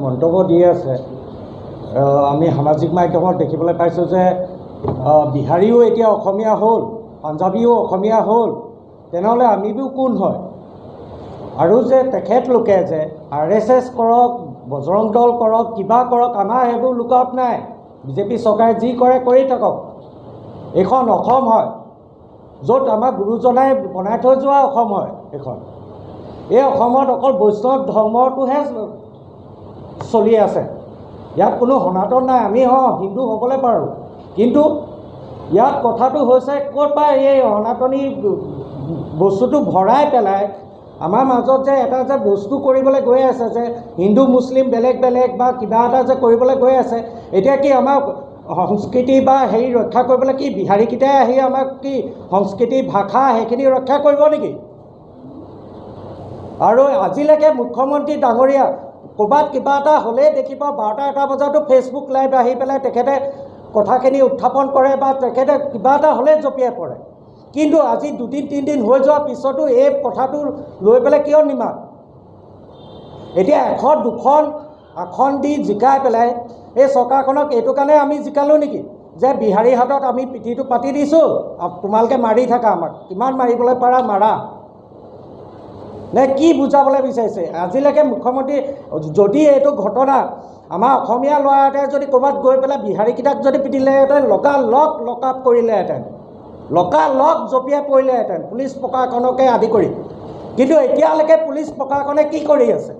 মন্তব্য দি আছে আমি সামাজিক মাধ্যমত দেখিবলৈ পাইছোঁ যে বিহাৰীও এতিয়া অসমীয়া হ'ল, পাঞ্জাবীও অসমীয়া হ'ল, তেনেহ'লে আমিবোৰ কোন হয়? আৰু যে তেখেতলোকে যে RSS কৰক, বজৰং দল কৰক, কিবা কৰক, আমাৰ সেইবোৰ লুকআউট নাই। বিজেপি চৰকাৰে যি কৰে কৰি থাকক। এইখন অসম হয়, য'ত আমাৰ গুৰুজনাই বনাই থৈ যোৱা অসম হয় এইখন। এই অসমত অকল বৈষ্ণৱ ধৰ্মটোহে চলি আছে, ইয়াত কোনো সনাতন নাই। আমি হিন্দু হ'বলৈ পাৰোঁ, কিন্তু ইয়াত কথাটো হৈছে ক'ৰ পৰা এই সনাতনী বস্তুটো ভৰাই পেলাই আমাৰ মাজত যে এটা যে বস্তু কৰিবলৈ গৈ আছে, যে হিন্দু মুছলিম বেলেগ বেলেগ বা কিবা এটা যে কৰিবলৈ গৈ আছে। এতিয়া কি আমাৰ সংস্কৃতি বা হেৰি ৰক্ষা কৰিবলৈ কি বিহাৰীকেইটাই আহি আমাক কি সংস্কৃতি ভাষা সেইখিনি ৰক্ষা কৰিব নেকি? আৰু আজিলৈকে মুখ্যমন্ত্ৰী ডাঙৰীয়া ক'ৰবাত কিবা এটা হ'লেই দেখিব 12টা 1টা বজাতো ফেচবুক লাইভ আহি পেলাই তেখেতে কথাখিনি উত্থাপন কৰে বা তেখেতে কিবা এটা হ'লে জঁপিয়াই পৰে। কিন্তু আজি 2-3 দিন হৈ যোৱাৰ পিছতো এই কথাটো লৈ পেলাই কিয় নিমাত? এতিয়া 100-2খন আসন দি জিকাই পেলাই এই চৰকাৰখনক এইটো কাৰণে আমি জিকালোঁ নেকি যে বিহাৰী হাতত আমি পিঠিটো পাতি দিছোঁ, তোমালোকে মাৰি থাকা, আমাক কিমান মাৰিবলৈ পাৰা মাৰা, নে কি বুজাবলৈ বিচাৰিছে? আজিলৈকে মুখ্যমন্ত্ৰী যদি এইটো ঘটনা আমাৰ অসমীয়া ল'ৰা এটাই যদি ক'ৰবাত গৈ পেলাই বিহাৰীকেইটাক যদি পিটিলেহেঁতেন, লগালগ লকআপ কৰিলেহেঁতেন, লগালগ জঁপিয়াই পৰিলেহেঁতেন পুলিচ প্ৰশাসনকে আদি কৰি। কিন্তু এতিয়ালৈকে পুলিচ প্ৰশাসনে কি কৰি আছে?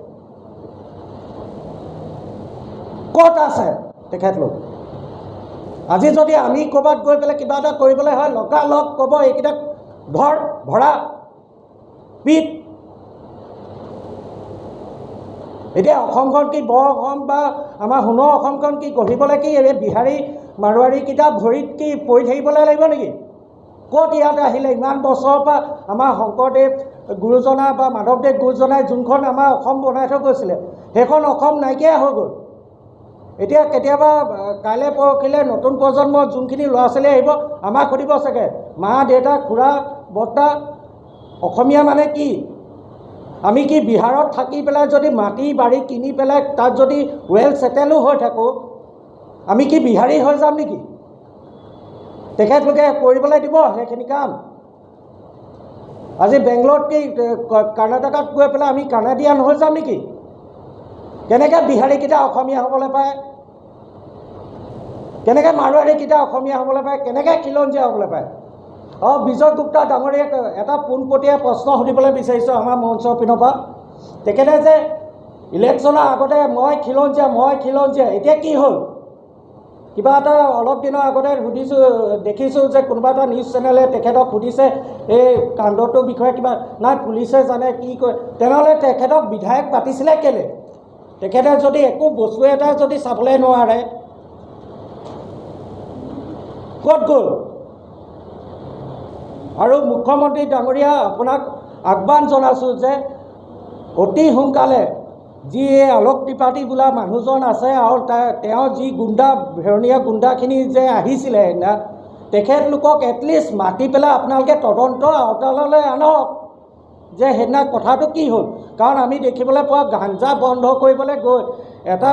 ক'ত আছে তেখেতলোক? আজি যদি আমি ক'ৰবাত গৈ পেলাই কিবা এটা কৰিবলৈ হয়, লগালগ ক'ব এইকেইটাক ধৰ, ভৰা, পিট। এতিয়া অসমখন কি বৰ অসম বা আমাৰ সোণৰ অসমখন কি গঢ়িবলৈ কি এই বিহাৰী মাৰোৱাৰীকেইটা ভৰিত কি পৰি থাকিবলৈ লাগিব নেকি? ক'ত ইয়াত আহিলে? ইমান বছৰৰ পৰা আমাৰ শংকৰদেৱ গুৰুজনা বা মাধৱদেৱ গুৰুজনাই যোনখন আমাৰ অসম বনাই থৈ গৈছিলে, সেইখন অসম নাইকিয়া হৈ গ'ল। এতিয়া কেতিয়াবা কাইলৈ পৰহিলৈ নতুন প্ৰজন্মৰ যোনখিনি ল'ৰা ছোৱালী আহিব, আমাক সুধিব চাগে, মা দেউতা খুৰা বৰ্তা অসমীয়া মানে কি? আমি কি বিহাৰত থাকি পেলাই যদি মাটি বাৰী কিনি পেলাই তাত যদি ৱেল ছেটেলো হৈ থাকোঁ, আমি কি বিহাৰী হৈ যাম নেকি? তেখেতলোকে কৰিবলৈ দিব সেইখিনি কাম? আজি বেংগলোৰত কি কৰ্ণাটকাত গৈ পেলাই আমি কানাডিয়ান হৈ যাম নেকি? কেনেকৈ বিহাৰীকেইটা অসমীয়া হ'বলৈ পায়? কেনেকৈ মাৰোৱাৰীকেইটা অসমীয়া হ'বলৈ পায়? কেনেকৈ খিলঞ্জীয়া হ'বলৈ পায়? বিজয় গুপ্তা ডাঙৰীয়াক এটা পোনপটীয়া প্ৰশ্ন সুধিবলৈ বিচাৰিছোঁ আমাৰ মঞ্চৰ পিনৰ পৰা। তেখেতে যে ইলেকশ্যনৰ আগতে মই খিলঞ্জীয়া, এতিয়া কি হ'ল? কিবা এটা অলপ দিনৰ আগতে দেখিছোঁ যে কোনোবা এটা নিউজ চেনেলে তেখেতক সুধিছে এই কাণ্ডটোৰ বিষয়ে, কিবা নাই পুলিচে জানে কি কয়। তেনেহ'লে তেখেতক বিধায়ক পাতিছিলে কেলৈ? তেখেতে যদি একো বস্তু এটা যদি চাবলৈ নোৱাৰে, ক'ত গ'ল? আৰু মুখ্যমন্ত্ৰী ডাঙৰীয়া, আপোনাক আহ্বান জনাইছোঁ যে অতি সোনকালে যি এই আলোক ত্ৰিপাঠী বোলা মানুহজন আছে আৰু তেওঁ যি গুণ্ডা ভেৰণীয়া গুণ্ডাখিনি যে আহিছিলে সেইদিনা, তেখেতলোকক এটলিষ্ট মাতি পেলাই আপোনালোকে তদন্ত আওতালৈ আনক যে সেইদিনা কথাটো কি হ'ল। কাৰণ আমি দেখিবলৈ পোৱা গাঞ্জা বন্ধ কৰিবলৈ গৈ, এটা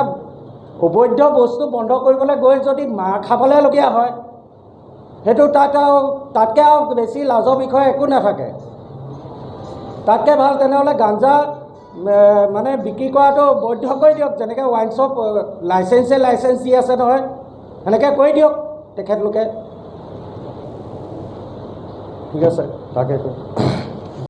অবৈধ বস্তু বন্ধ কৰিবলৈ গৈ যদি মাৰ খাবলৈলগীয়া হয়, সেইটো তাতকৈ আৰু বেছি লাজৰ বিষয় একো নাথাকে। তাতকৈ ভাল তেনেহ'লে গাঞ্জা মানে বিক্ৰী কৰাটো বৈধ কৰি দিয়ক, যেনেকৈ ৱাইন শ্বপ লাইচেঞ্চ দি আছে নহয়, সেনেকৈ কৰি দিয়ক তেখেতলোকে। ঠিক আছে, তাকে